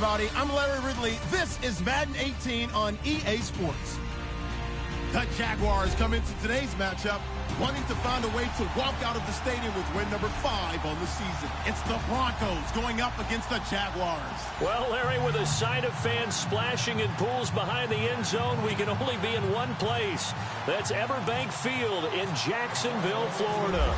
everybody. I'm Larry Ridley. This is Madden 18 on EA Sports. The Jaguars come into today's matchup wanting to find a way to walk out of the stadium with win number 5 on the season. It's the Broncos going up against the Jaguars. Well, Larry, with a sight of fans splashing in pools behind the end zone, we can only be in one place. That's Everbank Field in Jacksonville, Florida.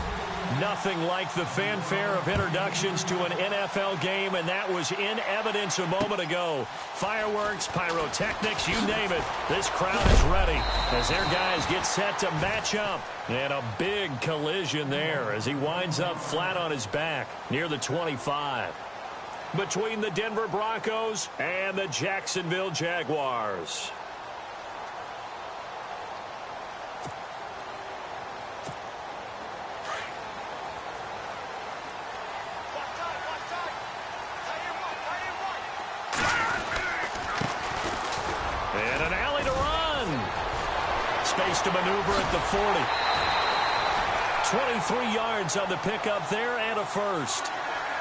Nothing like the fanfare of introductions to an NFL game, and that was in evidence a moment ago. Fireworks, pyrotechnics, you name it. This crowd is ready as their guys get set to match up. And a big collision there as he winds up flat on his back near the 25. Between the Denver Broncos and the Jacksonville Jaguars. And an alley to run. Space to maneuver at the 40. 23 yards on the pickup there and a first.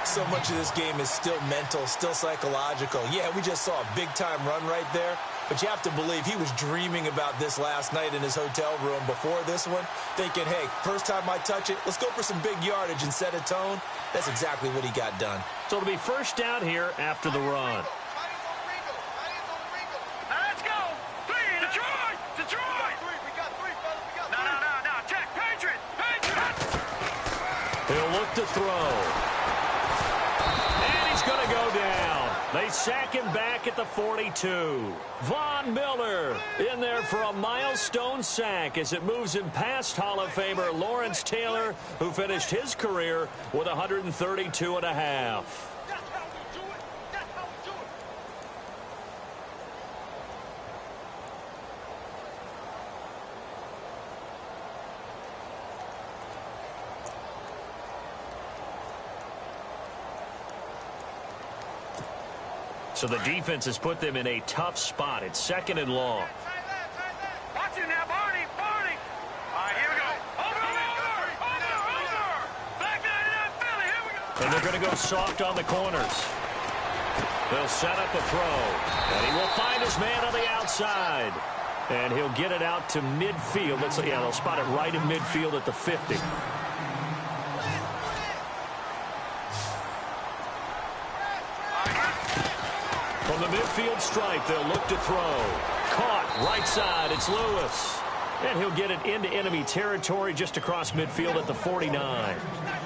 So much of this game is still mental, still psychological. Yeah, we just saw a big-time run right there, but you have to believe he was dreaming about this last night in his hotel room before this one, thinking, hey, first time I touch it, let's go for some big yardage and set a tone. That's exactly what he got done. So it'll be first down here after the run. He'll look to throw. And he's going to go down. They sack him back at the 42. Von Miller in there for a milestone sack as it moves him past Hall of Famer Lawrence Taylor, who finished his career with 132.5. So the defense has put them in a tough spot. It's second and long. Watch it now, Barney. All right, here we go. Over. Back to Philly. Here we go. And they're going to go soft on the corners. They'll set up a throw. And he will find his man on the outside. And he'll get it out to midfield. They'll spot it right in midfield at the 50. From the midfield stripe, they'll look to throw. Caught, right side, it's Lewis. And he'll get it into enemy territory just across midfield at the 49.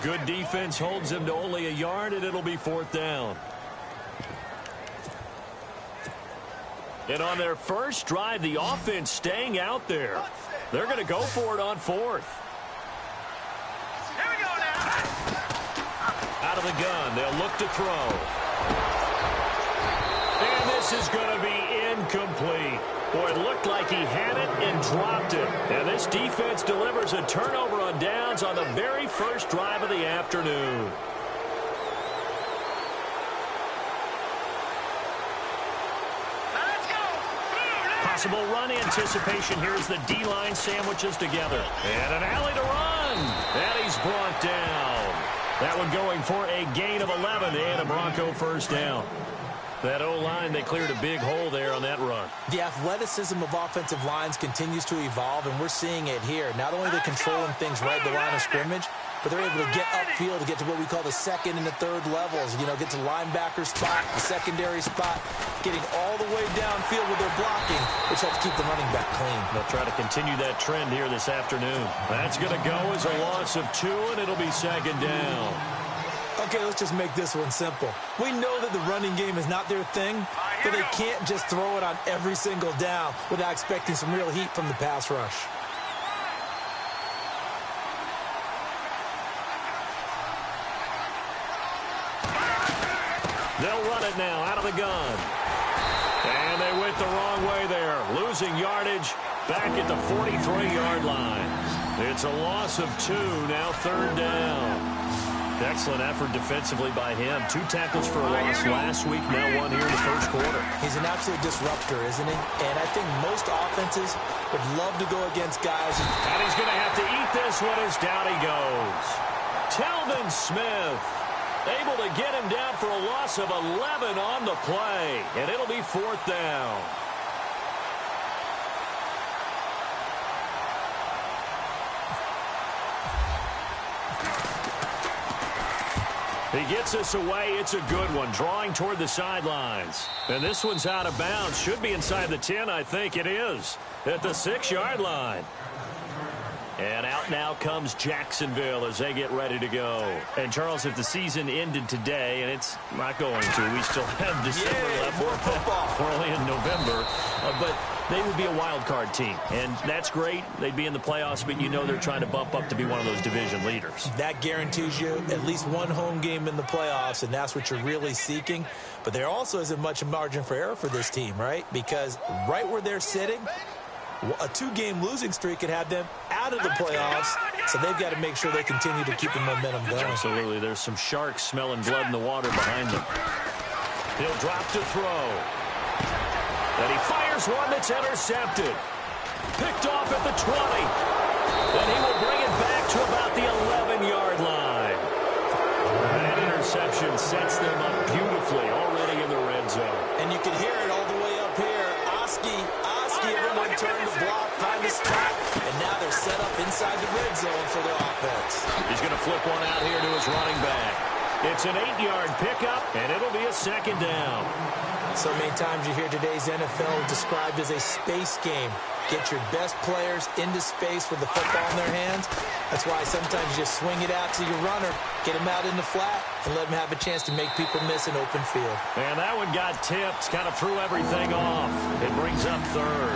Good defense holds him to only a yard, and it'll be fourth down. And on their first drive, the offense staying out there. They're going to go for it on fourth. Here we go now. Out of the gun, they'll look to throw. And this is going to be incomplete. Boy, it looked like he had it and dropped it. And this defense delivers a turnover on downs on the very first drive of the afternoon. Let's go. Possible run anticipation. Here's the D-line sandwiches together. And an alley to run. And he's brought down. That one going for a gain of 11 and a Bronco first down. That O-line, they cleared a big hole there on that run. The athleticism of offensive lines continues to evolve, and we're seeing it here. Not only are they controlling things right at the line of scrimmage, but they're able to get upfield to get to what we call the second and the third levels. You know, get to linebacker spot, the secondary spot, getting all the way downfield with their blocking, which helps keep the running back clean. They'll try to continue that trend here this afternoon. That's going to go as a loss of 2, and it'll be second down. Okay, let's just make this one simple. We know that the running game is not their thing, but they can't just throw it on every single down without expecting some real heat from the pass rush. They'll run it now out of the gun. And they went the wrong way there, losing yardage back at the 43-yard line. It's a loss of 2, now third down. Excellent effort defensively by him. 2 tackles for a loss last week, now 1 here in the first quarter. He's an absolute disruptor, isn't he? And I think most offenses would love to go against guys. And he's going to have to eat this one as down he goes. Telvin Smith Able to get him down for a loss of 11 on the play. And it'll be 4th down. He gets us away. It's a good one. Drawing toward the sidelines. And this one's out of bounds. Should be inside the 10. I think it is. At the 6-yard line. And out now comes Jacksonville as they get ready to go. And, Charles, if the season ended today, and it's not going to, we still have December left. More football. We're only in November. But they would be a wild card team. And that's great. They'd be in the playoffs, but you know they're trying to bump up to be one of those division leaders. That guarantees you at least one home game in the playoffs, and that's what you're really seeking. But there also isn't much margin for error for this team, right? Because right where they're sitting, a 2-game losing streak could have them out of the playoffs, so they've got to make sure they continue to keep the momentum going. Absolutely. There's some sharks smelling blood in the water behind them. He'll drop to throw. And he fires one that's intercepted. Picked off at the 20. And he will bring it back to about the 11-yard line. That interception sets them up beautifully already in the red zone. And you can hear it all the way up here. Oski, everyone turned the block, find the spot, and now they're set up inside the red zone for their offense. He's going to flip one out here to his running back. It's an 8-yard pickup, and it'll be a 2nd down. So many times you hear today's NFL described as a space game. Get your best players into space with the football in their hands. That's why sometimes you just swing it out to your runner, get him out in the flat, and let him have a chance to make people miss an open field. And that one got tipped, kind of threw everything off. It brings up 3rd.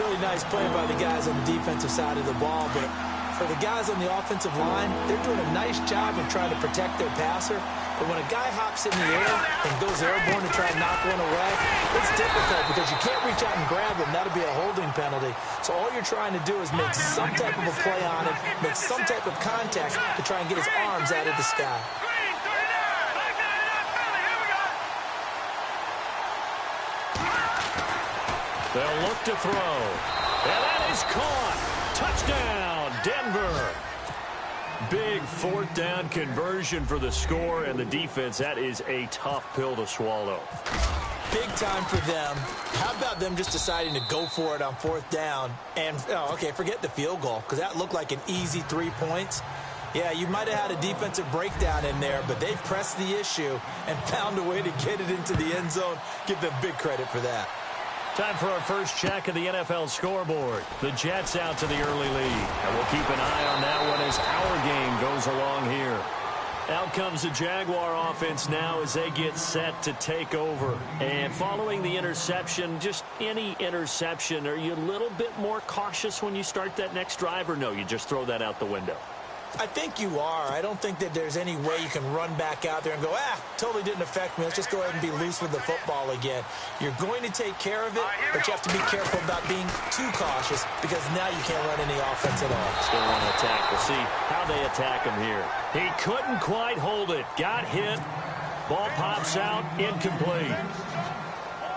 Really nice play by the guys on the defensive side of the ball, but for the guys on the offensive line, they're doing a nice job of trying to protect their passer. But when a guy hops in the air and goes airborne to try and knock one away, it's difficult because you can't reach out and grab him. That'll be a holding penalty. So all you're trying to do is make some type of a play on him, make some type of contact to try and get his arms out of the sky. They'll look to throw. And that is caught. Touchdown, Denver. Big 4th down conversion for the score and the defense. That is a tough pill to swallow. Big time for them. How about them just deciding to go for it on 4th down? And, forget the field goal, because that looked like an easy 3 points. Yeah, you might have had a defensive breakdown in there, but they've pressed the issue and found a way to get it into the end zone. Give them big credit for that. Time for our first check of the NFL scoreboard. The Jets out to the early lead. And we'll keep an eye on that one as our game goes along here. Out comes the Jaguar offense now as they get set to take over. And following the interception, just any interception, are you a little bit more cautious when you start that next drive, or no, you just throw that out the window? I think you are. I don't think that there's any way you can run back out there and go, totally didn't affect me. Let's just go ahead and be loose with the football again. You're going to take care of it, but you have to be careful about being too cautious because now you can't run any offense at all. Still want to attack. We'll see how they attack him here. He couldn't quite hold it. Got hit. Ball pops out. Incomplete.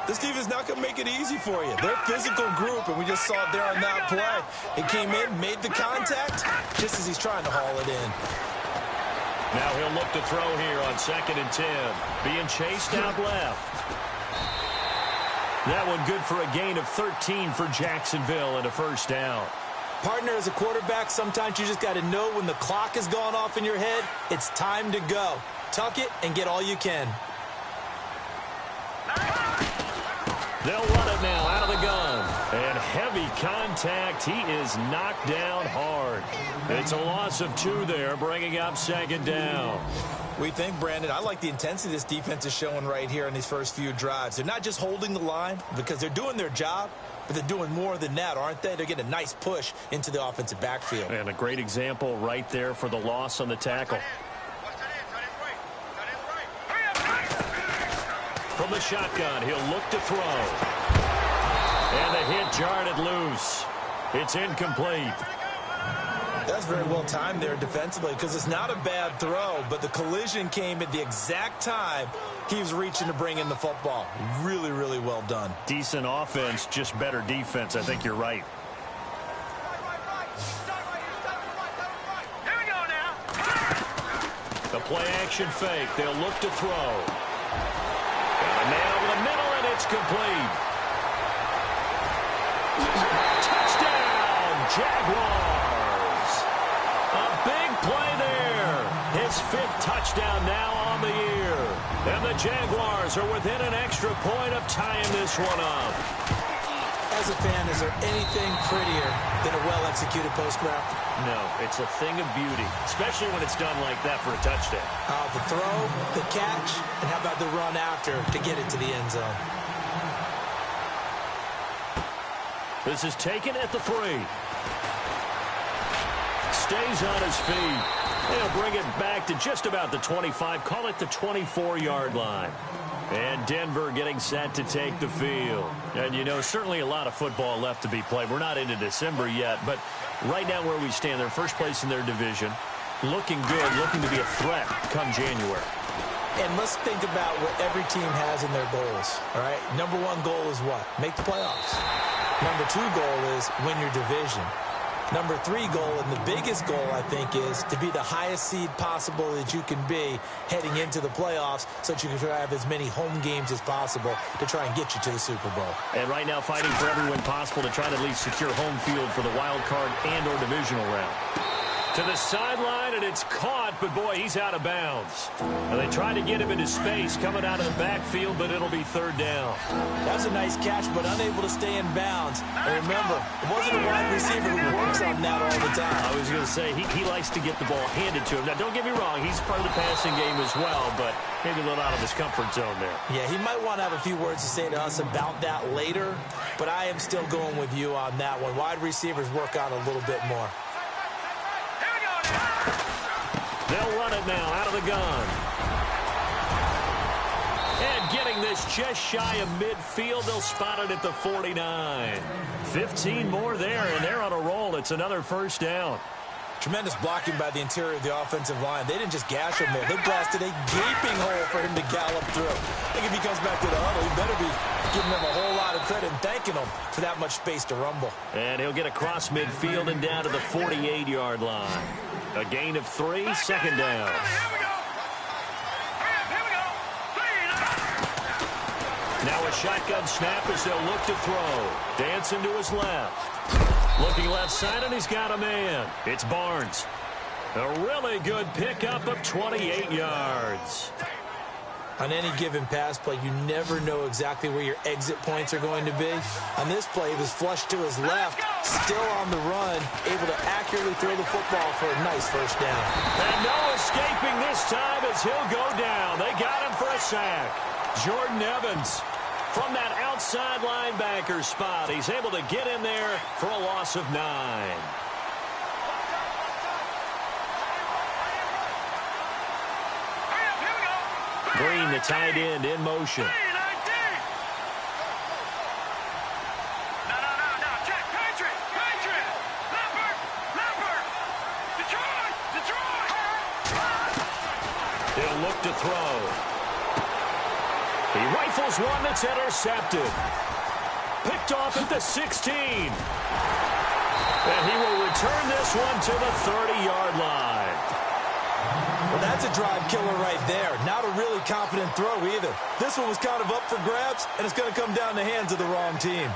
This defense is not going to make it easy for you. They're a physical group, and we just saw it there on that play. He came in, made the contact, just as he's trying to haul it in. Now he'll look to throw here on 2nd and 10. Being chased out left. That one good for a gain of 13 for Jacksonville and a 1st down. Partner, as a quarterback, sometimes you just got to know when the clock has gone off in your head, it's time to go. Tuck it and get all you can. They'll run it now out of the gun. And heavy contact. He is knocked down hard. It's a loss of 2 there, bringing up 2nd down. We think, Brandon, I like the intensity this defense is showing right here in these first few drives. They're not just holding the line because they're doing their job, but they're doing more than that, aren't they? They're getting a nice push into the offensive backfield. And a great example right there for the loss on the tackle. From the shotgun, he'll look to throw. And the hit jarred it loose. It's incomplete. That's very well timed there defensively because it's not a bad throw, but the collision came at the exact time he was reaching to bring in the football. Really, really well done. Decent offense, just better defense. I think you're right. play action fake. They'll look to throw. Got a man over the middle, and it's complete. Touchdown, Jaguars. A big play there. His 5th touchdown now on the year. And the Jaguars are within an extra point of tying this one up. As a fan, is there anything prettier than a well-executed post route? No, it's a thing of beauty, especially when it's done like that for a touchdown. The throw, the catch, and how about the run after to get it to the end zone? This is taken at the 3. Stays on his feet. They'll bring it back to just about the 25. Call it the 24-yard line. And Denver getting set to take the field. And, you know, certainly a lot of football left to be played. We're not into December yet, but right now where we stand, they're first place in their division. Looking good, looking to be a threat come January. And let's think about what every team has in their goals, all right? Number 1 goal is what? Make the playoffs. Number 2 goal is win your division. Number 3 goal, and the biggest goal, I think, is to be the highest seed possible that you can be heading into the playoffs so that you can try to have as many home games as possible to try and get you to the Super Bowl. And right now fighting for every win possible to try to at least secure home field for the wild card and or divisional round. To the sideline, and it's caught, but boy, he's out of bounds. And they try to get him into space coming out of the backfield, but it'll be 3rd down. That was a nice catch, but unable to stay in bounds. And remember, it wasn't a wide receiver who works on that all the time. I was going to say, he likes to get the ball handed to him. Now, don't get me wrong, he's part of the passing game as well, but maybe a little out of his comfort zone there. Yeah, he might want to have a few words to say to us about that later, but I am still going with you on that one. Wide receivers work on a little bit more. They'll run it now out of the gun. And getting this just shy of midfield, they'll spot it at the 49. 15 more there, and they're on a roll. It's another 1st down. Tremendous blocking by the interior of the offensive line. They didn't just gash him there. They blasted a gaping hole for him to gallop through. I think if he comes back to the huddle, he better be giving them a whole lot of credit and thanking them for that much space to rumble. And he'll get across midfield and down to the 48-yard line. A gain of 3, 2nd down. Now a shotgun snap as they'll look to throw. Dancing to his left. Looking left side, and he's got a man. It's Barnes. A really good pickup of 28 yards. On any given pass play, you never know exactly where your exit points are going to be. On this play, he was flushed to his left, still on the run, able to accurately throw the football for a nice 1st down. And no escaping this time as he'll go down. They got him for a sack. Jordan Evans from that outside linebacker spot. He's able to get in there for a loss of 9. Green, the tight end, in motion. He'll look to throw. He rifles one that's intercepted. Picked off at the 16. And he will return this one to the 30-yard line. Well, that's a drive killer right there. Not a really confident throw either. This one was kind of up for grabs, and it's going to come down in the hands of the wrong team.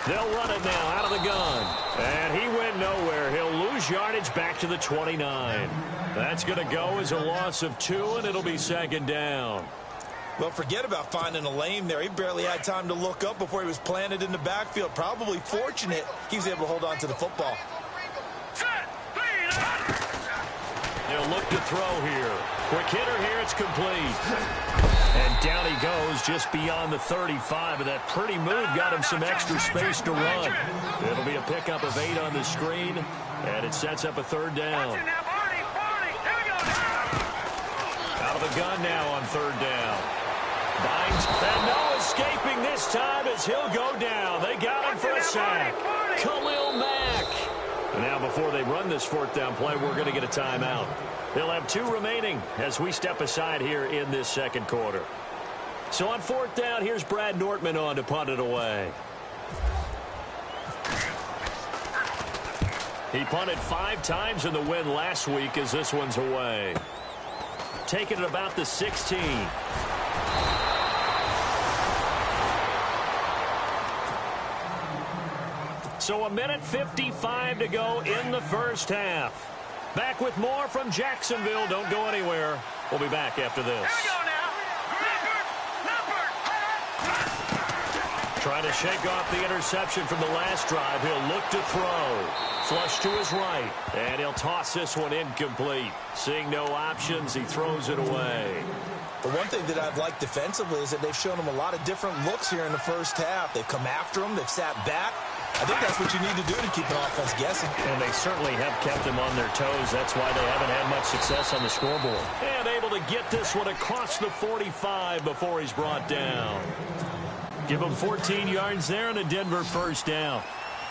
They'll run it now out of the gun. And he went nowhere. He'll lose yardage back to the 29. That's going to go as a loss of 2, and it'll be 2nd down. Well, forget about finding a lane there. He barely had time to look up before he was planted in the backfield. Probably fortunate he was able to hold on to the football. They'll look to throw here. Quick hitter here, it's complete. And down he goes just beyond the 35, and that pretty move got him some extra space to run. It'll be a pickup of 8 on the screen, and it sets up a 3rd down. Out of the gun now on 3rd down. Binds, and no escaping this time as he'll go down. They got him for a sack. Khalil Mack. Now before they run this 4th down play, we're going to get a timeout. They'll have 2 remaining as we step aside here in this 2nd quarter. So on fourth down, here's Brad Nortman on to punt it away. He punted 5 times in the win last week as this one's away. Taking it about the 16. So 1:55 to go in the first half. Back with more from Jacksonville. Don't go anywhere. We'll be back after this. Here we go now. Trying to shake off the interception from the last drive. He'll look to throw. Flush to his right. And he'll toss this one incomplete. Seeing no options, he throws it away. The one thing that I've liked defensively is that they've shown him a lot of different looks here in the first half. They've come after him. They've sat back. I think that's what you need to do to keep an offense guessing. And they certainly have kept them on their toes. That's why they haven't had much success on the scoreboard. And able to get this one across the 45 before he's brought down. Give him 14 yards there and a Denver first down.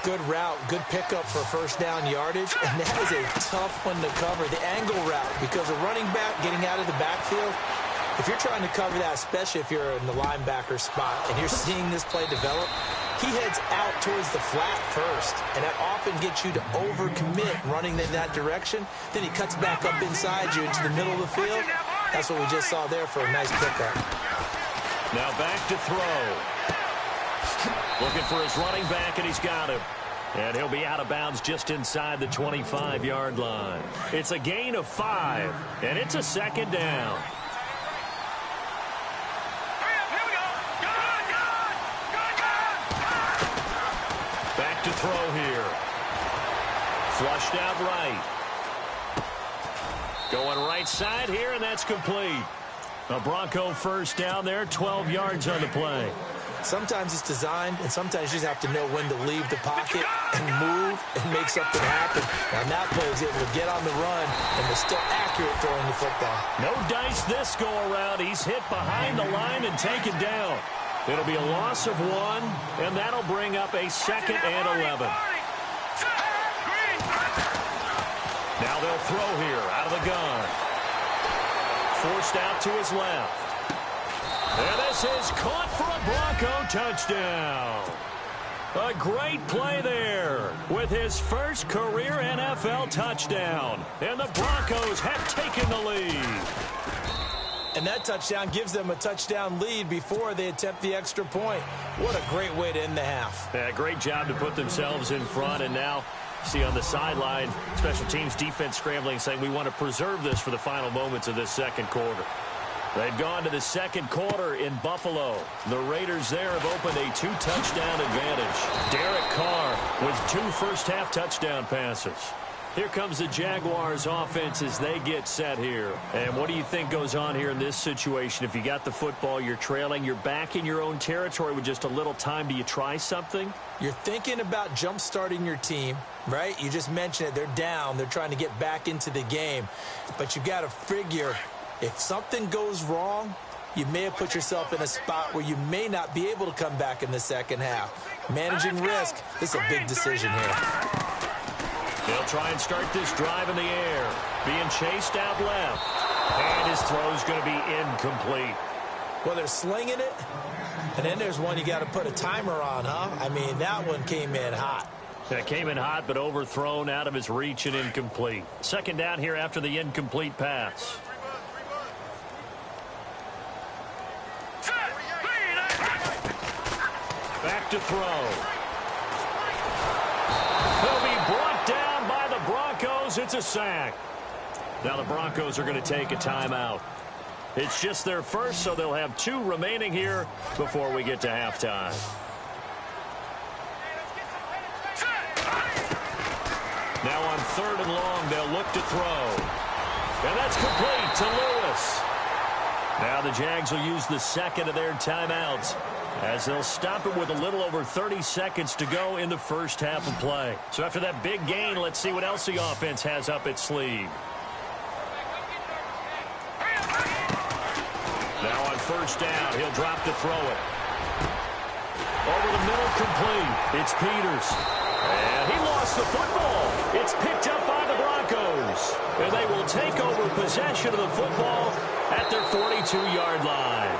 Good route, good pickup for first down yardage, and that is a tough one to cover, the angle route, because a running back getting out of the backfield, if you're trying to cover that, especially if you're in the linebacker spot and you're seeing this play develop, he heads out towards the flat first, and that often gets you to overcommit running in that direction. Then he cuts back up inside you into the middle of the field. That's what we just saw there for a nice pickup. Now back to throw. Looking for his running back, and he's got him. And he'll be out of bounds just inside the 25-yard line. It's a gain of 5, and it's a second down. Back to throw here. Flushed out right. Going right side here, and that's complete. A Bronco first down there, 12 yards on the play. Sometimes it's designed, and sometimes you just have to know when to leave the pocket and move and make something happen. And that play is able to get on the run, and they're still accurate throwing the football. No dice this go-around. He's hit behind the line and taken down. It'll be a loss of 1, and that'll bring up a 2nd and 11. Now they'll throw here out of the gun. Forced out to his left. And this is caught for a Bronco touchdown. A great play there with his first career NFL touchdown. And the Broncos have taken the lead. And that touchdown gives them a touchdown lead before they attempt the extra point. What a great way to end the half. Yeah, great job to put themselves in front. And now, see on the sideline, special teams defense scrambling, saying we want to preserve this for the final moments of this second quarter. They've gone to the second quarter in Buffalo. The Raiders there have opened a 2-touchdown advantage. Derek Carr with 2 first-half touchdown passes. Here comes the Jaguars offense as they get set here. And what do you think goes on here in this situation? If you got the football, you're trailing, you're back in your own territory with just a little time. Do you try something? You're thinking about jump-starting your team, right? You just mentioned it. They're down. They're trying to get back into the game. But you got to figure, if something goes wrong, you may have put yourself in a spot where you may not be able to come back in the second half. Managing risk, this is a big decision here. They'll try and start this drive in the air. Being chased out left. And his throw's going to be incomplete. Well, they're slinging it, and then there's one you got to put a timer on, huh? I mean, that one came in hot. That came in hot, but overthrown out of his reach and incomplete. Second down here after the incomplete pass. Back to throw. He'll be brought down by the Broncos. It's a sack. Now the Broncos are going to take a timeout. It's just their first, so they'll have 2 remaining here before we get to halftime. Now on 3rd and long, they'll look to throw. And that's complete to Lewis. Now the Jags will use the second of their timeouts as they'll stop it with a little over 30 seconds to go in the first half of play. So after that big gain, let's see what else the offense has up its sleeve. Now on first down, he'll drop to throw it. Over the middle, complete. It's Peters. And he lost the football. It's picked up by the Broncos. And they will take over possession of the football at their 42-yard line.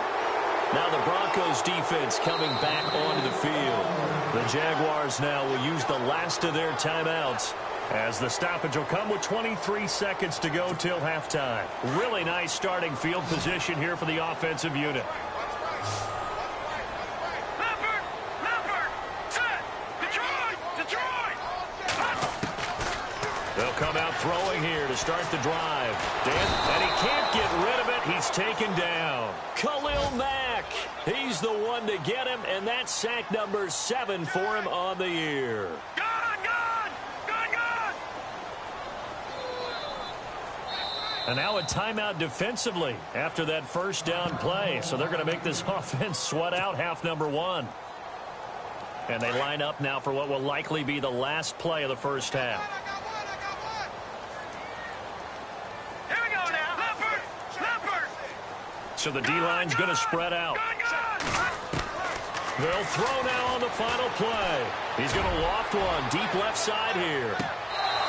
Now the Broncos defense coming back onto the field. The Jaguars now will use the last of their timeouts, as the stoppage will come with 23 seconds to go till halftime. Really nice starting field position here for the offensive unit. They'll come out throwing here to start the drive. And he can't get rid of it. He's taken down. Khalil Mack. He's the one to get him, and that's sack number 7 for him on the year. And now a timeout defensively after that first down play. So they're going to make this offense sweat out half number 1. And they line up now for what will likely be the last play of the first half. Here we go now. Leopard. So the D-line's going to spread out. They'll throw now on the final play. He's going to loft one deep left side here.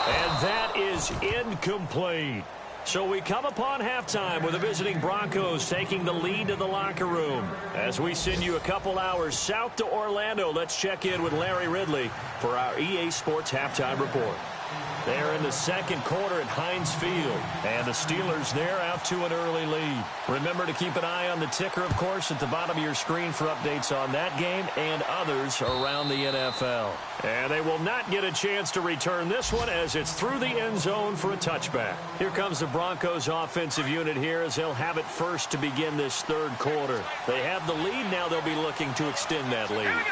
And that is incomplete. So we come upon halftime with the visiting Broncos taking the lead to the locker room. As we send you a couple hours south to Orlando, let's check in with Larry Ridley for our EA Sports Halftime Report. They're in the second quarter at Heinz Field, and the Steelers there out to an early lead. Remember to keep an eye on the ticker, of course, at the bottom of your screen for updates on that game and others around the NFL. And they will not get a chance to return this one as it's through the end zone for a touchback. Here comes the Broncos offensive unit here as they'll have it first to begin this third quarter. They have the lead now. They'll be looking to extend that lead.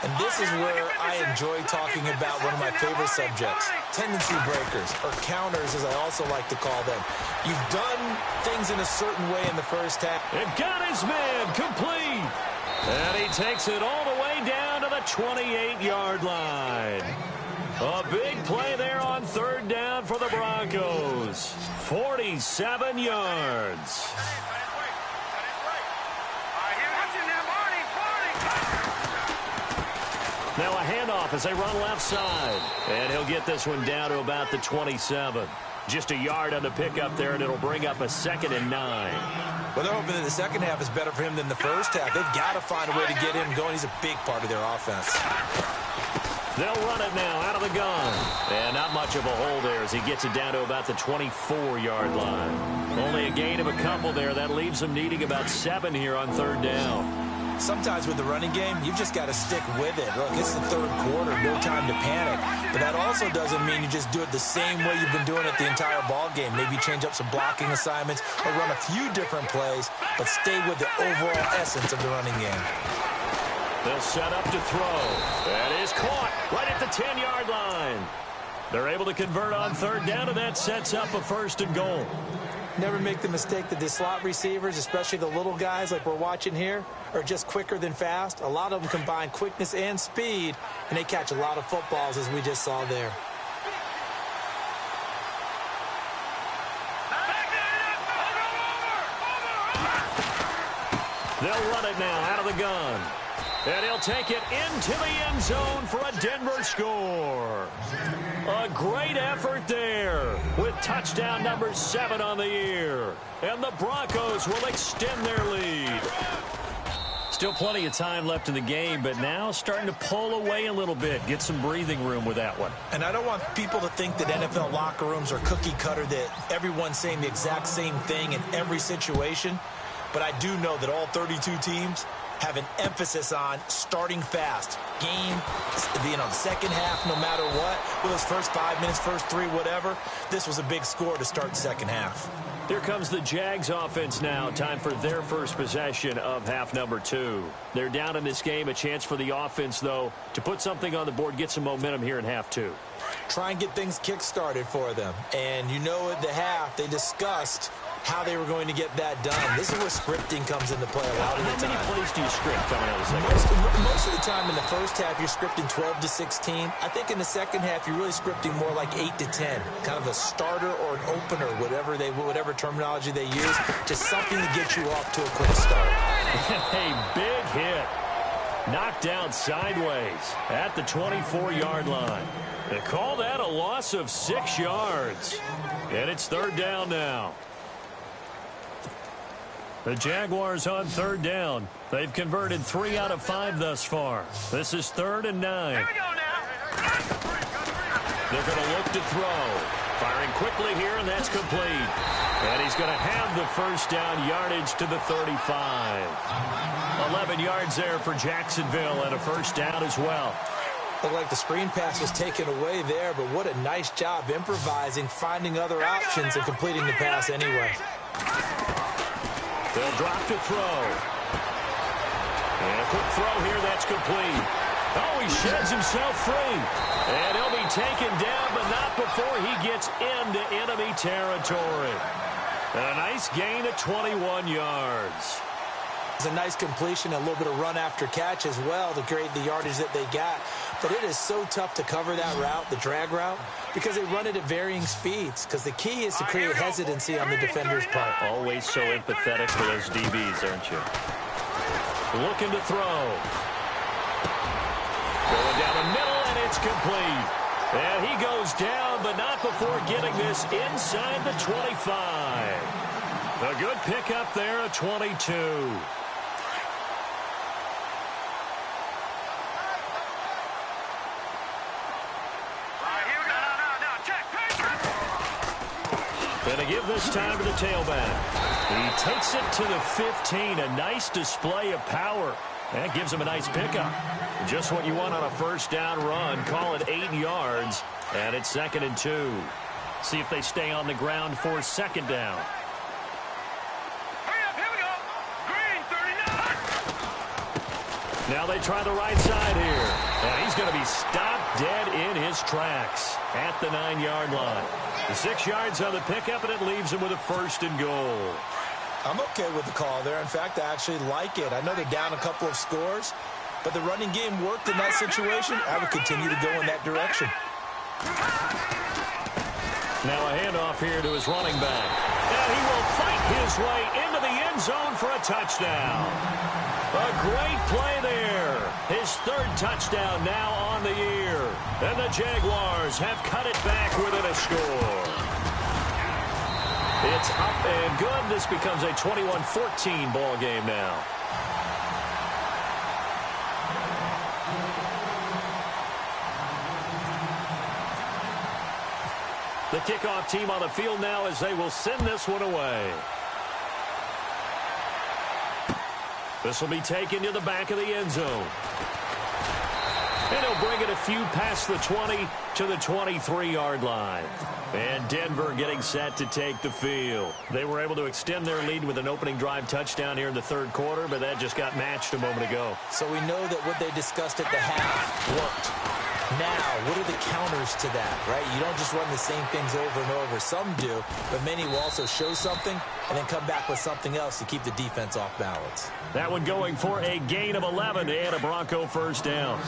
And this is where I enjoy talking about one of my favorite subjects, tendency breakers, or counters as I also like to call them. You've done things in a certain way in the first half. They've got his man complete. And he takes it all the way down to the 28-yard line. A big play there on third down for the Broncos. 47 yards. Now a handoff as they run left side. And he'll get this one down to about the 27. Just a yard on the pickup there, and it'll bring up a 2nd and 9. Well, they're hoping that the second half is better for him than the first half. They've got to find a way to get him going. He's a big part of their offense. They'll run it now out of the gun. And not much of a hole there as he gets it down to about the 24-yard line. Only a gain of a couple there. That leaves them needing about 7 here on third down. Sometimes with the running game, you've just got to stick with it. Look, it's the third quarter, no time to panic. But that also doesn't mean you just do it the same way you've been doing it the entire ball game. Maybe change up some blocking assignments or run a few different plays, but stay with the overall essence of the running game. They'll set up to throw. That is caught right at the 10-yard line. They're able to convert on third down, and that sets up a 1st and goal. Never make the mistake that the slot receivers, especially the little guys like we're watching here, are just quicker than fast. A lot of them combine quickness and speed, and they catch a lot of footballs, as we just saw there. They'll run it now out of the gun. And he'll take it into the end zone for a Denver score. A great effort there with touchdown number 7 on the year. And the Broncos will extend their lead. Still plenty of time left in the game, but now starting to pull away a little bit. Get some breathing room with that one. And I don't want people to think that NFL locker rooms are cookie cutter, that everyone's saying the exact same thing in every situation. But I do know that all 32 teams have an emphasis on starting fast. Game, the second half, no matter what, with those first 5 minutes, first 3, whatever, this was a big score to start the second half. Here comes the Jags offense now. Time for their first possession of half number 2. They're down in this game. A chance for the offense, though, to put something on the board, get some momentum here in half 2. Try and get things kick-started for them. And you know at the half, they discussed how they were going to get that done. This is where scripting comes into play a lot of the time. How many plays do you script coming out of the second half? Most of the time in the first half, you're scripting 12 to 16. I think in the second half, you're really scripting more like 8 to 10. Kind of a starter or an opener, whatever terminology they use. Just something to get you off to a quick start. A big hit. Knocked down sideways at the 24-yard line. They call that a loss of 6 yards. And it's third down now. The Jaguars on third down. They've converted 3 out of 5 thus far. This is 3rd and 9. Here we go now. They're going to look to throw. Firing quickly here, and that's complete. And he's going to have the first down yardage to the 35. 11 yards there for Jacksonville and a first down as well. Looked like the screen pass was taken away there, but what a nice job improvising, finding other options, and completing the pass anyway. They'll drop to throw. And a quick throw here, that's complete. Oh, he sheds himself free. And he'll be taken down, but not before he gets into enemy territory. A nice gain of 21 yards. It's a nice completion, a little bit of run after catch as well to create the yardage that they got. But it is so tough to cover that route, the drag route, because they run it at varying speeds. Because the key is to create hesitancy on the defender's part. Always so empathetic for those DBs, aren't you? Looking to throw. Going down the middle, and it's complete. And he goes down, but not before getting this inside the 25. A good pickup there at 22. Going to give this time to the tailback. He takes it to the 15. A nice display of power. That gives him a nice pickup. Just what you want on a first down run. Call it 8 yards. And it's 2nd and 2. See if they stay on the ground for 2nd down. Hurry up, here we go. Green, 39. Now they try the right side here. And he's going to be stopped dead in his tracks at the 9-yard line. The 6 yards on the pickup, and it leaves him with a 1st and goal. I'm okay with the call there. In fact, I actually like it. I know they're down a couple of scores, but the running game worked in that situation. I would continue to go in that direction. Now a handoff here to his running back. And he will fight his way into the end zone for a touchdown. A great play there. His 3rd touchdown now on the year. And the Jaguars have cut it back within a score. It's up and good. This becomes a 21-14 ball game now. The kickoff team on the field now as they will send this one away. This will be taken to the back of the end zone. And he'll bring it a few past the 20 to the 23-yard line. And Denver getting set to take the field. They were able to extend their lead with an opening drive touchdown here in the 3rd quarter, but that just got matched a moment ago. So we know that what they discussed at the half worked. Now, what are the counters to that, right? You don't just run the same things over and over. Some do, but many will also show something and then come back with something else to keep the defense off balance. That one going for a gain of 11 and a Bronco first down.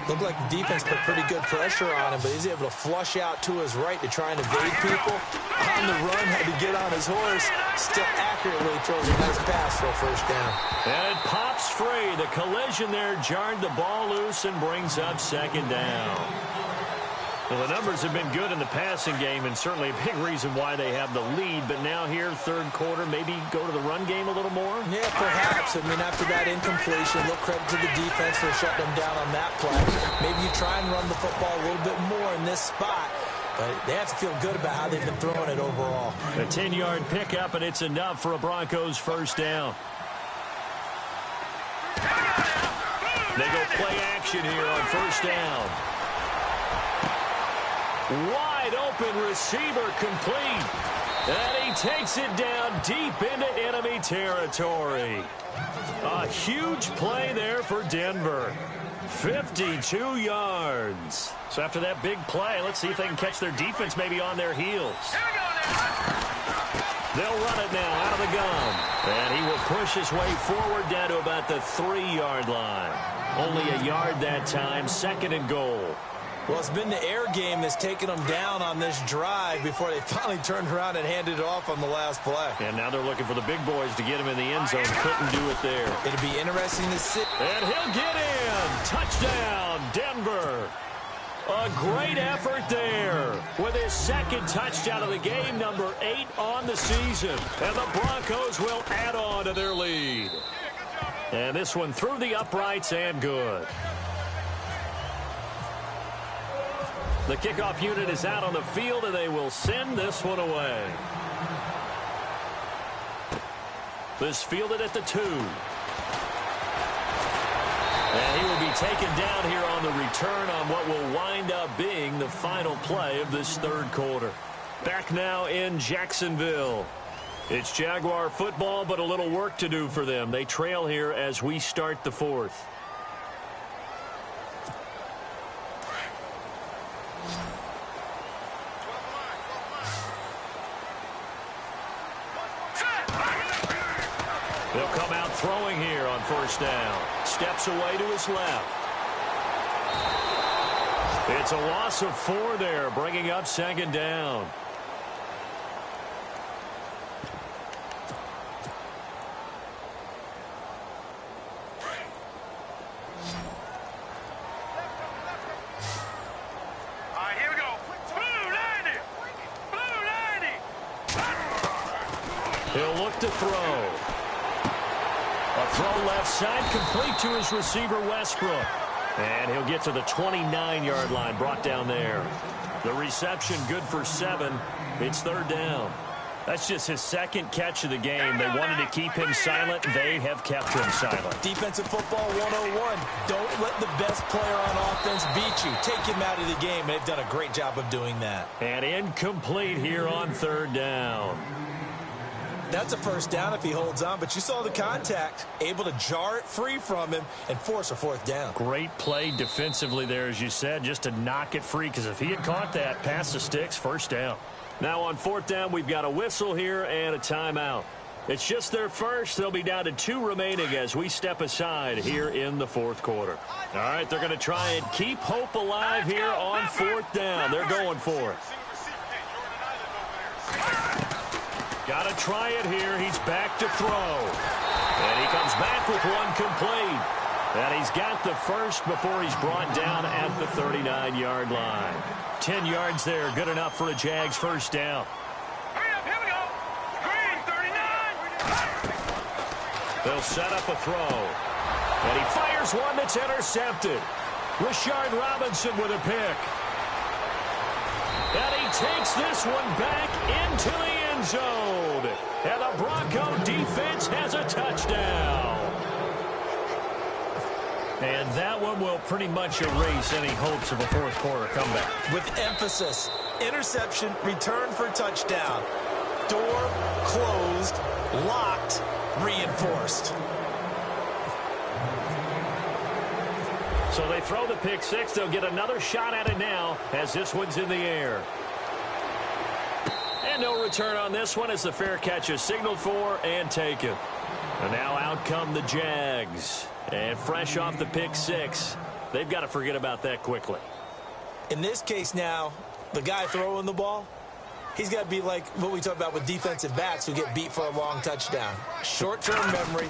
Looked like the defense put pretty good pressure on him, but he's able to flush out to his right to try and evade people. On the run, had to get on his horse. Still accurately throws a nice pass for a first down. And it pops free. The collision there jarred the ball loose and brings up 2nd down. Well, the numbers have been good in the passing game and certainly a big reason why they have the lead. But now here, 3rd quarter, maybe go to the run game a little more? Yeah, perhaps. I mean, after that incompletion, a little credit to the defense for shutting them down on that play. Maybe you try and run the football a little bit more in this spot. But they have to feel good about how they've been throwing it overall. A 10-yard pickup, and it's enough for a Broncos first down. They go play action here on first down. Wide open receiver complete. And he takes it down deep into enemy territory. A huge play there for Denver. 52 yards. So after that big play, let's see if they can catch their defense maybe on their heels. They'll run it now out of the gun. And he will push his way forward down to about the 3-yard line. Only a yard that time, 2nd and goal. Well, it's been the air game that's taken them down on this drive before they finally turned around and handed it off on the last play. And now they're looking for the big boys to get him in the end zone. Couldn't do it there. It'll be interesting to see. And he'll get in. Touchdown, Denver. A great effort there with his second touchdown of the game, number 8 on the season. And the Broncos will add on to their lead. And this one through the uprights and good. The kickoff unit is out on the field, and they will send this one away. This fielded at the 2. And he will be taken down here on the return on what will wind up being the final play of this third quarter. Back now in Jacksonville. It's Jaguar football, but a little work to do for them. They trail here as we start the fourth. They'll come out throwing here on first down. Steps away to his left. It's a loss of 4 there, bringing up second down. All right, here we go. Blue 90. Blue 90. He'll look to throw. A throw left side, complete to his receiver, Westbrook. And he'll get to the 29-yard line, brought down there. The reception good for 7. It's third down. That's just his second catch of the game. They wanted to keep him silent. They have kept him silent. Defensive football 101. Don't let the best player on offense beat you. Take him out of the game. They've done a great job of doing that. And incomplete here on third down. That's a first down if he holds on, but you saw the contact. Able to jar it free from him and force a fourth down. Great play defensively there, as you said, just to knock it free, because if he had caught that, pass the sticks, first down. Now on fourth down, we've got a whistle here and a timeout. It's just their first. They'll be down to 2 remaining as we step aside here in the fourth quarter. All right, they're going to try and keep hope alive here on fourth down. They're going for it. Got to try it here. He's back to throw. And he comes back with one complete. And he's got the first before he's brought down at the 39-yard line. 10 yards there, good enough for a Jags first down. Hurry up, here we go. Green 39. They'll set up a throw. And he fires one that's intercepted. Rashard Robinson with a pick. And he takes this one back into the end zone. And the Bronco defense has a touchdown. And that one will pretty much erase any hopes of a fourth quarter comeback. With emphasis, interception, return for touchdown. Door closed, locked, reinforced. So they throw the pick six. They'll get another shot at it now as this one's in the air. And no return on this one as the fair catch is signaled for and taken. And now out come the Jags. And fresh off the pick six, they've got to forget about that quickly. In this case now, the guy throwing the ball, he's got to be like what we talk about with defensive backs who get beat for a long touchdown. Short-term memory,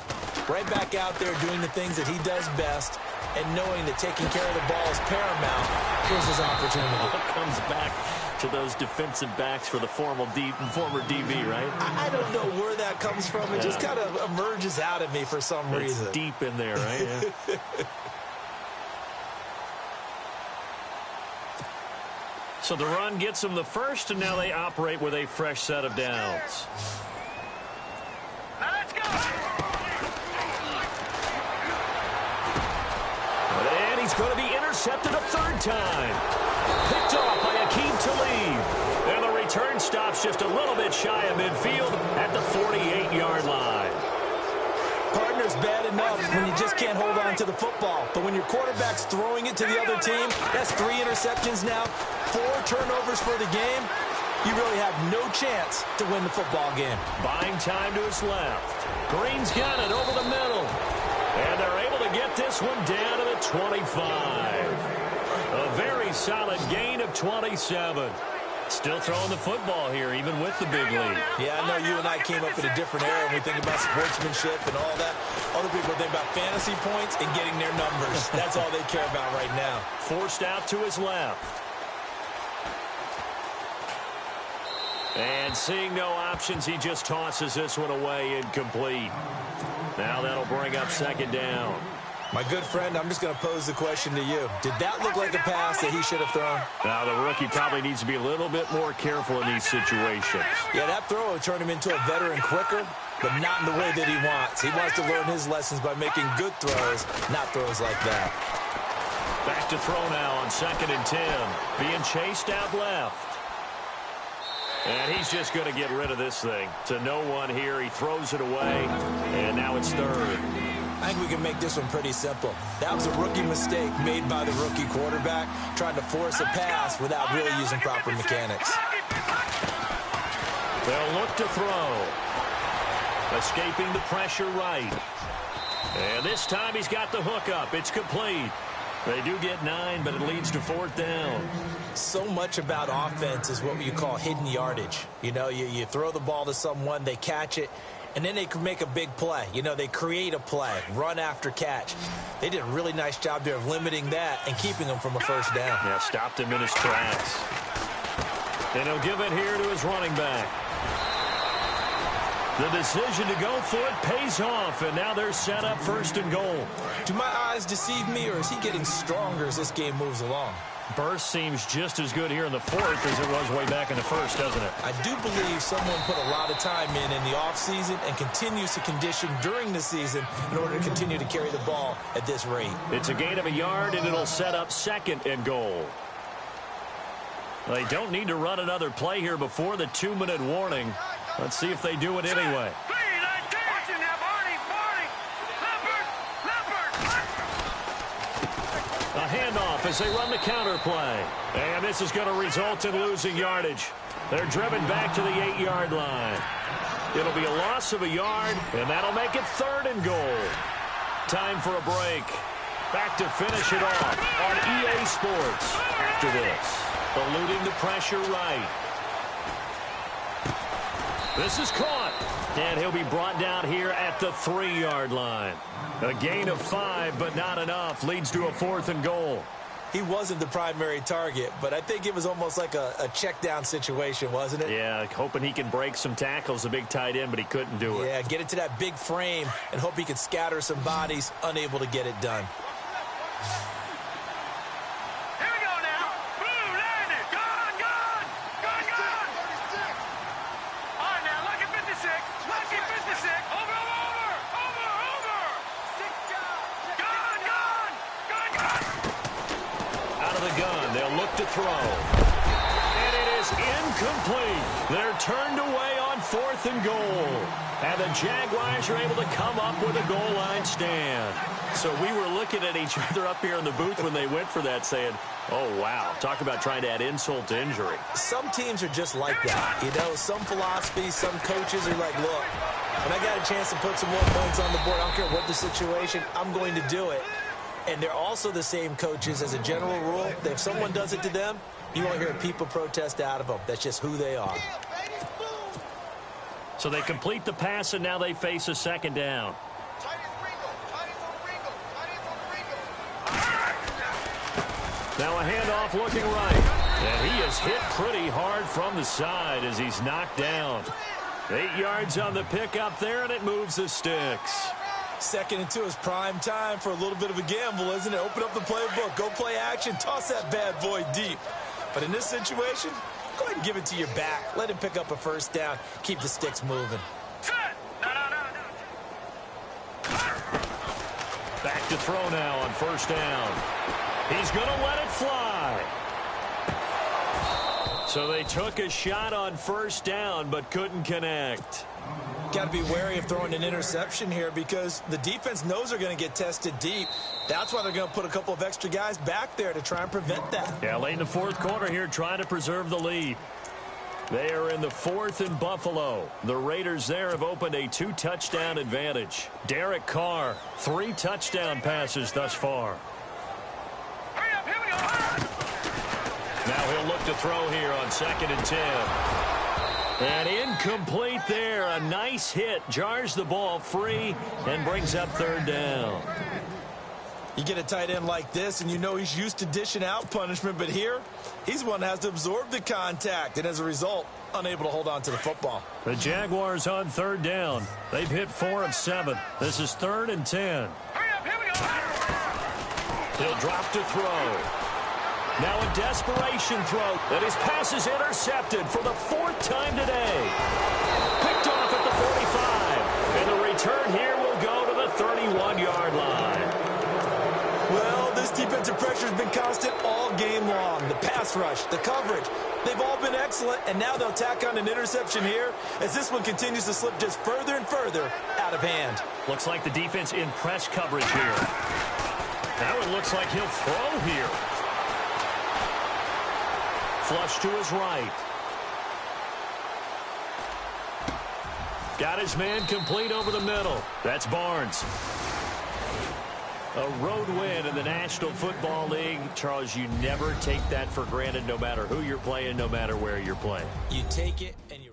right back out there doing the things that he does best, and knowing that taking care of the ball is paramount. Here's his opportunity. It comes back to those defensive backs for the former DB, right? I don't know where that comes from. It just kind of emerges out of me for some reason. It's deep in there, right? Yeah. So the run gets them the first, and now they operate with a fresh set of downs. Now let's go. And he's going to be intercepted a third time. Picked off by Akeem Talib. And the return stops just a little bit shy of midfield at the 48-yard line. Partner's bad enough when you just can't hold on to the football. But when your quarterback's throwing it to the other team, that's 3 interceptions now, 4 turnovers for the game. You really have no chance to win the football game. Buying time to his left. Green's got it over the middle. And they're able to get this one down to the 25. A very solid gain of 27. Still throwing the football here, even with the big lead. Yeah, I know you and I came up in a different era when we think about sportsmanship and all that. Other people think about fantasy points and getting their numbers. That's all they care about right now. Forced out to his left. And seeing no options, he just tosses this one away incomplete. Now that'll bring up second down. My good friend, I'm just going to pose the question to you. Did that look like a pass that he should have thrown? Now, the rookie probably needs to be a little bit more careful in these situations. Yeah, that throw will turn him into a veteran quicker, but not in the way that he wants. He wants to learn his lessons by making good throws, not throws like that. Back to throw now on 2nd and 10. Being chased out left. And he's just going to get rid of this thing. To no one here. He throws it away, and now it's 3rd. I think we can make this one pretty simple. That was a rookie mistake made by the rookie quarterback, trying to force a pass without really using proper mechanics. They'll look to throw. Escaping the pressure right. And this time he's got the hook up. It's complete. They do get 9, but it leads to 4th down. So much about offense is what you call hidden yardage. You know, you throw the ball to someone, they catch it, and then they can make a big play. You know, they create a play, run after catch. They did a really nice job there of limiting that and keeping him from a first down. Yeah, stopped him in his tracks. And he'll give it here to his running back. The decision to go for it pays off, and now they're set up 1st and goal. Do my eyes deceive me, or is he getting stronger as this game moves along? Burst seems just as good here in the 4th as it was way back in the 1st, doesn't it? I do believe someone put a lot of time in the offseason and continues to condition during the season in order to continue to carry the ball at this rate. It's a gain of a yard, and it'll set up 2nd and goal. They don't need to run another play here before the 2-minute warning. Let's see if they do it anyway. A handoff as they run the counter play. And this is going to result in losing yardage. They're driven back to the 8-yard line. It'll be a loss of a yard, and that'll make it 3rd and goal. Time for a break. Back to finish it off on EA Sports after this. Eluding the pressure right. This is caught, and he'll be brought down here at the 3-yard line. A gain of 5, but not enough. Leads to a 4th and goal. He wasn't the primary target, but I think it was almost like a check-down situation, wasn't it? Yeah, hoping he can break some tackles, a big tight end, but he couldn't do it. Yeah, get it to that big frame and hope he could scatter some bodies, unable to get it done. Throw. And it is incomplete. They're turned away on 4th and goal. And the Jaguars are able to come up with a goal line stand. So we were looking at each other up here in the booth when they went for that saying, oh, wow. Talk about trying to add insult to injury. Some teams are just like that. You know, some philosophies, some coaches are like, look, when I got a chance to put some more points on the board, I don't care what the situation, I'm going to do it. And they're also the same coaches as a general rule. That if someone does it to them, you won't hear people protest out of them. That's just who they are. So they complete the pass, and now they face a 2nd down. Now a handoff looking right. And he is hit pretty hard from the side as he's knocked down. 8 yards on the pickup there, and it moves the sticks. 2nd and 2 is prime time for a little bit of a gamble, isn't it? Open up the playbook, go play action, toss that bad boy deep. But in this situation, go ahead and give it to your back. Let him pick up a 1st down. Keep the sticks moving. Back to throw now on 1st down. He's going to let it fly. So they took a shot on 1st down but couldn't connect. Got to be wary of throwing an interception here because the defense knows they're going to get tested deep. That's why they're going to put a couple of extra guys back there to try and prevent that. Yeah, late in the 4th quarter here trying to preserve the lead. They are in the 4th and Buffalo. The Raiders there have opened a 2-touchdown advantage. Derek Carr, 3 touchdown passes thus far. Hurry up, here we go. Now he'll look to to throw here on 2nd and 10. And incomplete there. A nice hit. Jars the ball free and brings up 3rd down. You get a tight end like this, and you know he's used to dishing out punishment, but here, he's one that has to absorb the contact, and as a result, unable to hold on to the football. The Jaguars on 3rd down. They've hit 4 of 7. This is 3rd and 10. Hurry up, here we go. He'll drop to throw. Now a desperation throw, and his pass is intercepted for the 4th time today. Picked off at the 45, and the return here will go to the 31-yard line. Well, this defensive pressure has been constant all game long. The pass rush, the coverage, they've all been excellent, and now they'll tack on an interception here as this one continues to slip just further and further out of hand. Looks like the defense in press coverage here. Now it looks like he'll throw here. Flush to his right. Got his man complete over the middle. That's Barnes. A road win in the National Football League. Charles, you never take that for granted, no matter who you're playing, no matter where you're playing. You take it and you